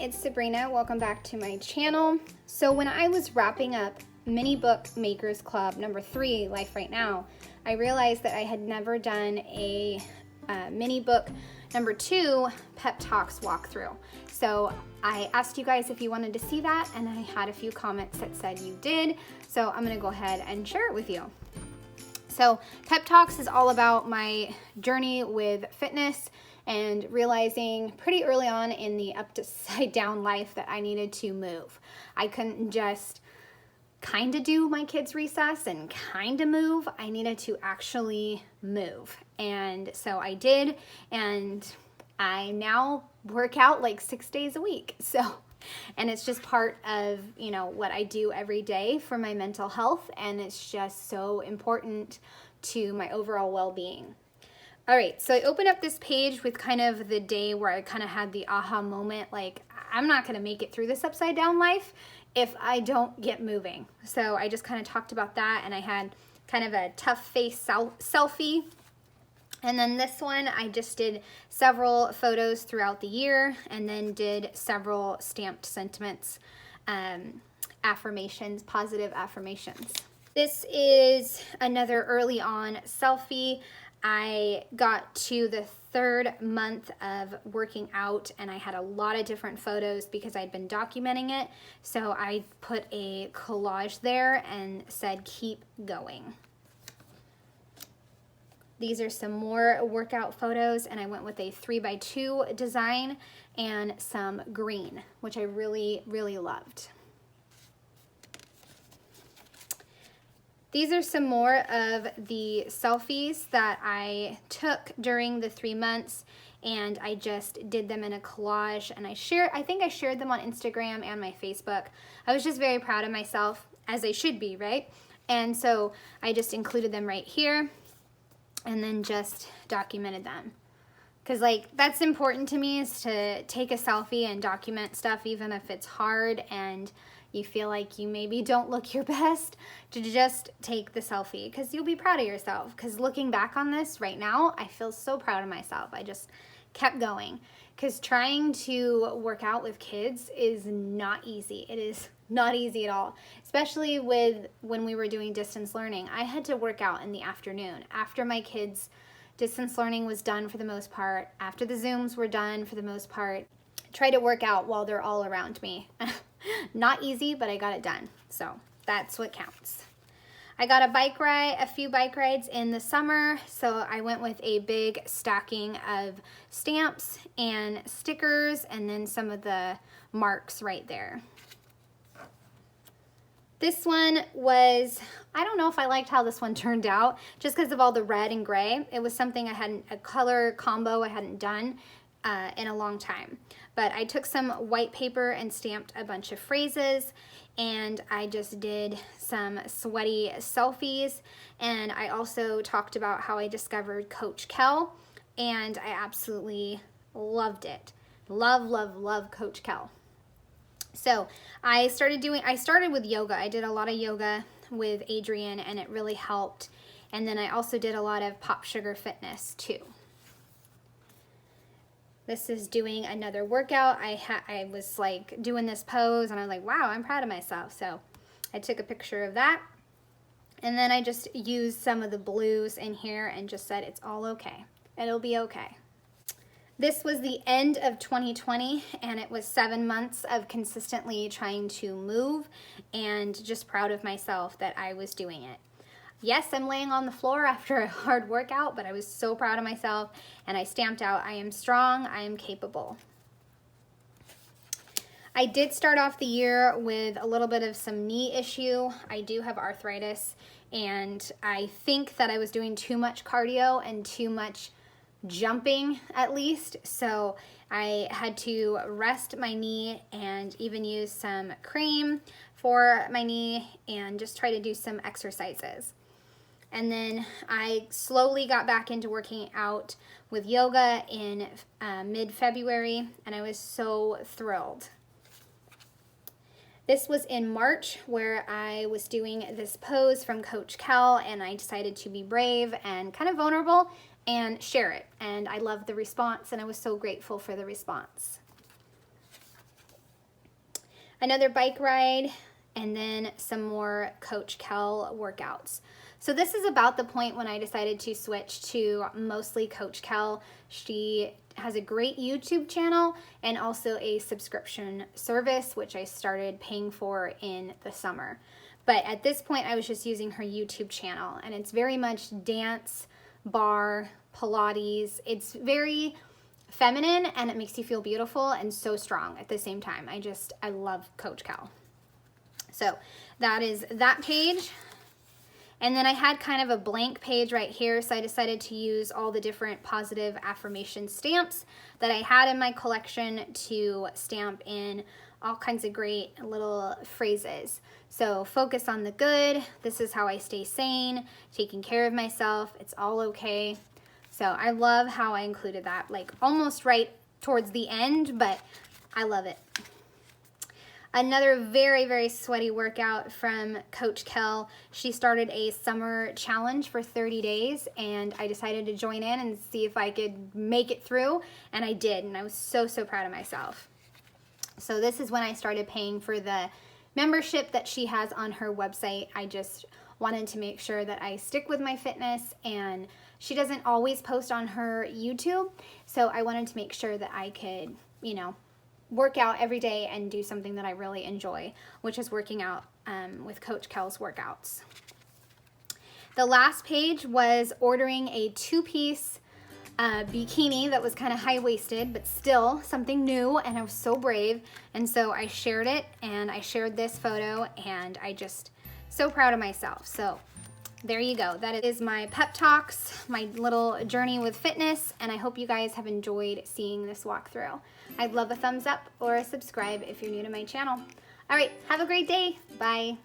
it's Sabrina. Welcome back to my channel. So when I was wrapping up Mini Book Makers Club number 3, Life Right Now, I realized that I had never done a mini book number 2 PEP Talks walkthrough. So I asked you guys if you wanted to see that, and I had a few comments that said you did. So I'm gonna go ahead and share it with you. So PEP Talks is all about my journey with fitness and realizing pretty early on in the upside down life that I needed to move. I couldn't just kind of do my kids' recess and kind of move. I needed to actually move. And so I did, and I now work out like 6 days a week. And it's just part of, what I do every day for my mental health, and it's just so important to my overall well-being. All right, so I opened up this page with kind of the day where I kind of had the aha moment, like, I'm not gonna make it through this upside down life if I don't get moving. So I just kind of talked about that, and I had kind of a tough face selfie. And then this one, I just did several photos throughout the year, and then did several stamped sentiments, affirmations, positive affirmations. This is another early on selfie. I got to the 3rd month of working out, and I had a lot of different photos because I'd been documenting it. So I put a collage there and said, keep going. These are some more workout photos, and I went with a 3x2 design and some green, which I really, really loved. These are some more of the selfies that I took during the 3 months, and I just did them in a collage, and I think I shared them on Instagram and my Facebook. I was just very proud of myself, as I should be, right? And so I just included them right here, and then just documented them. Because that's important to me, is to take a selfie and document stuff, even if it's hard and you feel like you maybe don't look your best, to just take the selfie, because you'll be proud of yourself. Because looking back on this right now, I feel so proud of myself. I just kept going, because trying to work out with kids is not easy. It is not easy at all, especially when we were doing distance learning. I had to work out in the afternoon after my kids' distance learning was done for the most part, after the Zooms were done for the most part. Try to work out while they're all around me. Not easy, but I got it done. So that's what counts. I got a few bike rides in the summer, so I went with a big stacking of stamps and stickers, and then some of the marks right there. This one was, I don't know if I liked how this one turned out, just because of all the red and gray. It was something a color combo I hadn't done in a long time. But I took some white paper and stamped a bunch of phrases, and I just did some sweaty selfies, and I also talked about how I discovered Coach Kel, and I absolutely loved it. Love, love, love Coach Kel. So I started with yoga. I did a lot of yoga with Adrian, and it really helped. And then I also did a lot of Pop Sugar Fitness too. This is doing another workout. I was like doing this pose, and I was like, wow, I'm proud of myself. So I took a picture of that. And then I just used some of the blues in here and just said, it's all okay. It'll be okay. This was the end of 2020, and it was 7 months of consistently trying to move, and just proud of myself that I was doing it. Yes, I'm laying on the floor after a hard workout, but I was so proud of myself, and I stamped out, I am strong, I am capable. I did start off the year with a little bit of some knee issue. I do have arthritis, and I think that I was doing too much cardio and too much jumping, at least. So I had to rest my knee and even use some cream for my knee and just try to do some exercises. And then I slowly got back into working out with yoga in mid-February, and I was so thrilled. This was in March, where I was doing this pose from Coach Kel, and I decided to be brave and kind of vulnerable and share it. And I loved the response, and I was so grateful for the response. another bike ride, and then some more Coach Kel workouts. So this is about the point when I decided to switch to mostly Coach Kel. She has a great YouTube channel and also a subscription service, which I started paying for in the summer. But at this point, I was just using her YouTube channel, and it's very much dance, bar, Pilates. It's very feminine, and it makes you feel beautiful and so strong at the same time. I love Coach Kel. So that is that page. And then I had kind of a blank page right here, so I decided to use all the different positive affirmation stamps that I had in my collection to stamp in all kinds of great little phrases. So focus on the good, this is how I stay sane, taking care of myself, it's all okay. So I love how I included that, like almost right towards the end, but I love it. Another very, very sweaty workout from Coach Kel. She started a summer challenge for 30 days, and I decided to join in and see if I could make it through, and I did, and I was so, so proud of myself. So this is when I started paying for the membership that she has on her website. I just wanted to make sure that I stick with my fitness, and she doesn't always post on her YouTube, so I wanted to make sure that I could, you know, work out every day and do something that I really enjoy, which is working out with Coach Kel's workouts. The last page was ordering a two-piece bikini that was kind of high-waisted, but still something new, and I was so brave, and so I shared it, and I shared this photo, and I just so proud of myself. So there you go. That is my pep talks, my little journey with fitness, and I hope you guys have enjoyed seeing this walkthrough. I'd love a thumbs up or a subscribe if you're new to my channel. All right, have a great day. Bye.